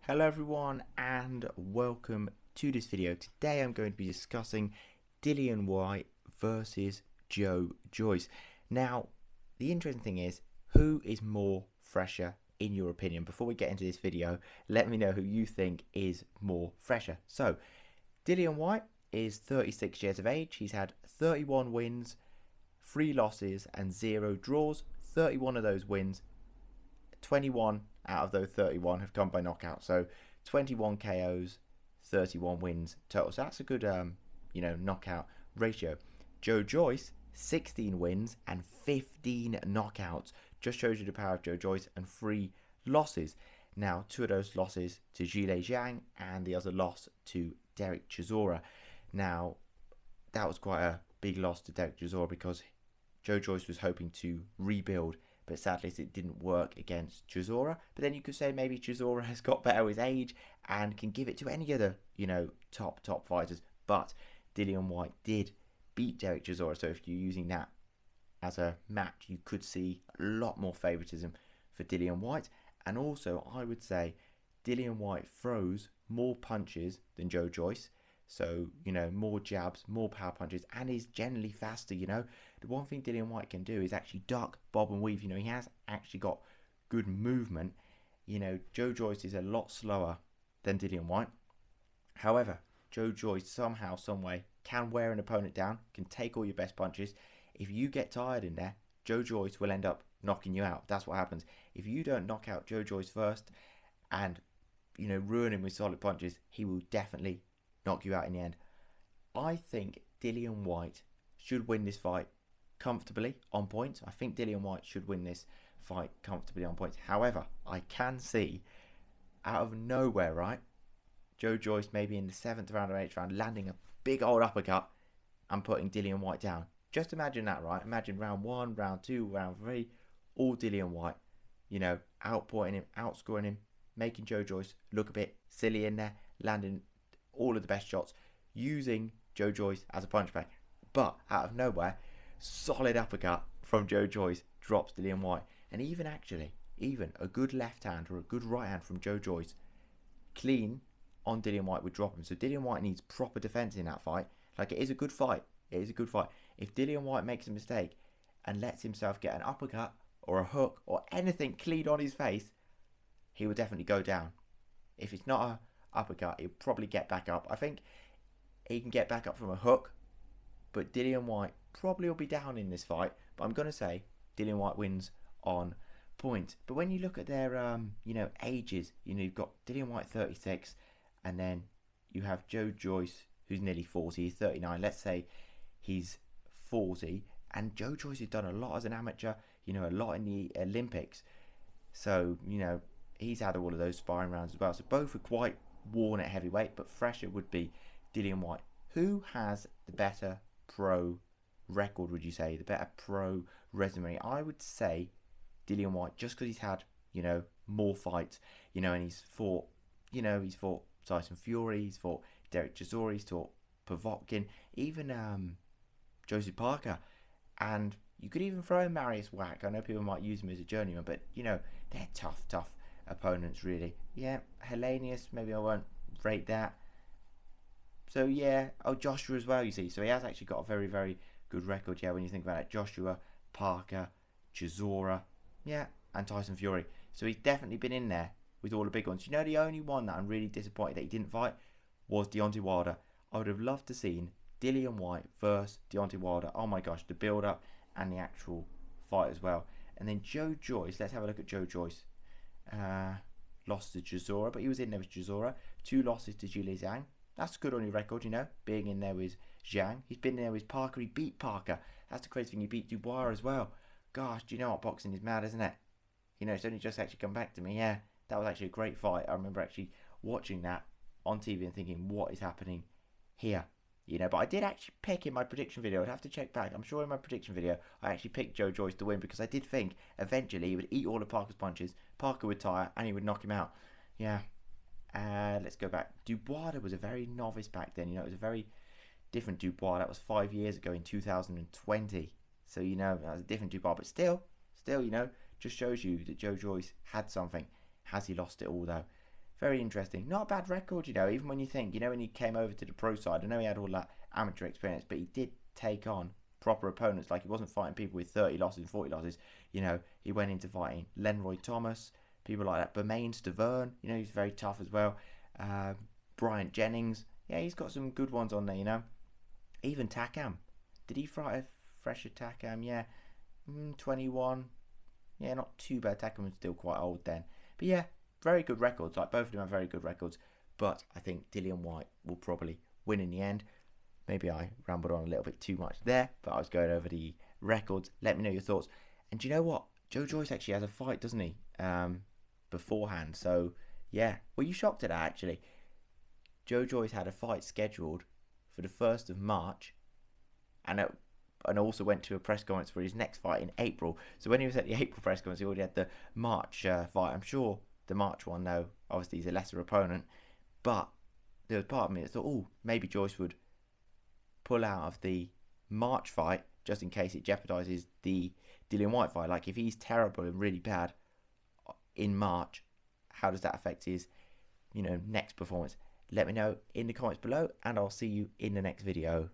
Hello everyone and welcome to this video. Today I'm going to be discussing Dillian Whyte versus Joyce. Now, the interesting thing is, who is more fresher in your opinion? Before we get into this video, let me know who you think is more fresher. So, Dillian Whyte is 36 years of age. He's had 31 wins, 3 losses and 0 draws. 31 of those wins, 21 out of those 31 have come by knockout. So 21 KOs, 31 wins total. So that's a good, knockout ratio. Joyce, 16 wins and 15 knockouts. Just shows you the power of Joyce, and 3 losses. Now, 2 of those losses to Zhilei Zhang and the other loss to Derek Chisora. Now, that was quite a big loss to Derek Chisora because Joyce was hoping to rebuild, but sadly it didn't work against Chisora. But then you could say maybe Chisora has got better with age and can give it to any other, top fighters. But Dillian Whyte did beat Derek Chisora, so if you're using that as a match, you could see a lot more favoritism for Dillian Whyte. And also, I would say Dillian Whyte throws more punches than Joyce. So, more jabs, more power punches, and is generally faster, The one thing Dillian Whyte can do is actually duck, bob and weave. He has actually got good movement. Joyce is a lot slower than Dillian Whyte. However, Joyce somehow, someway can wear an opponent down, can take all your best punches. If you get tired in there, Joyce will end up knocking you out. That's what happens. If you don't knock out Joyce first and, ruin him with solid punches, he will definitely knock you out in the end. I think Dillian Whyte should win this fight comfortably on points. I think Dillian Whyte should win this fight comfortably on points. However, I can see out of nowhere, right, Joyce maybe in the 7th round or 8th round landing a big old uppercut and putting Dillian Whyte down. Just imagine that, right? Imagine round 1, round 2, round 3, all Dillian Whyte, outpointing him, outscoring him, making Joyce look a bit silly in there, landing all of the best shots, using Joyce as a punch bag. But out of nowhere, solid uppercut from Joyce drops Dillian Whyte. And even a good left hand or a good right hand from Joyce clean on Dillian Whyte would drop him. So Dillian Whyte needs proper defense in that fight. Like, it is a good fight. If Dillian Whyte makes a mistake and lets himself get an uppercut or a hook or anything clean on his face, he will definitely go down. If it's not a uppercut, he'll probably get back up. I think he can get back up from a hook, but Dillian Whyte probably will be down in this fight. But I'm going to say Dillian Whyte wins on points. But when you look at their ages, you've got Dillian Whyte 36, and then you have Joyce who's nearly 40, 39. Let's say he's 40, and Joyce has done a lot as an amateur, a lot in the Olympics. So, he's had all of those sparring rounds as well. So both are quite worn at heavyweight, but fresher would be Dillian Whyte. Who has the better pro record, would you say? The better pro resume? I would say Dillian Whyte, just because he's had, more fights, and he's fought Tyson Fury, he's fought Derek Chisora, he's fought Povetkin, even Joseph Parker, and you could even throw in Marius Wack. I know people might use him as a journeyman, but, they're tough opponents, really. Yeah, Hellenius, maybe I won't rate that. So, yeah. Oh, Joshua as well, you see. So he has actually got a very, very good record, yeah, when you think about it. Joshua, Parker, Chisora, yeah, and Tyson Fury. So he's definitely been in there with all the big ones. The only one that I'm really disappointed that he didn't fight was Deontay Wilder. I would have loved to seen Dillian Whyte versus Deontay Wilder. Oh my gosh, the build-up and the actual fight as well. And then Joyce, let's have a look at Joyce. Lost to Chisora, but he was in there with Chisora. 2 losses to Zhilei Zhang. That's good on your record, being in there with Zhang. He's been there with Parker. He beat Parker. That's the crazy thing. He beat Dubois as well. Gosh, do you know what? Boxing is mad, isn't it? It's only just actually come back to me. Yeah, that was actually a great fight. I remember actually watching that on TV and thinking, what is happening here? But I did actually pick in my prediction video. I'd have to check back. I'm sure in my prediction video, I actually picked Joyce to win because I did think eventually he would eat all of Parker's punches. Parker would tire and he would knock him out. Yeah. Let's go back. Dubois was a very novice back then. It was a very different Dubois. That was 5 years ago in 2020. So, that was a different Dubois. But still, just shows you that Joyce had something. Has he lost it all, though? very interesting. Not a bad record, you know, even when you think, you know, when he came over to the pro side, I know he had all that amateur experience, but he did take on proper opponents. Like, he wasn't fighting people with 30 losses and 40 losses. You know, he went into fighting Lenroy Thomas, people like that. Bermain Stavern, you know, he's very tough as well. Bryant Jennings, yeah, he's got some good ones on there, you know. Even Takam. Did he fight a fresher Takam? Yeah, 21. Yeah, not too bad. Takam was still quite old then. But yeah, very good records. Like, both of them have very good records. But I think Dillian Whyte will probably win in the end. Maybe I rambled on a little bit too much there, but I was going over the records. Let me know your thoughts. And do you know what? Joe Joyce actually has a fight, doesn't he? Beforehand. So, yeah. Were you shocked at that, actually? Joe Joyce had a fight scheduled for the 1st of March. And also went to a press conference for his next fight in April. So when he was at the April press conference, he already had the March fight. I'm sure the March one, though, obviously he's a lesser opponent. But there was part of me that thought, oh, maybe Joyce would pull out of the March fight just in case it jeopardizes the Dillian Whyte fight. Like, if he's terrible and really bad in March, how does that affect his, you know, next performance? Let me know in the comments below, and I'll see you in the next video.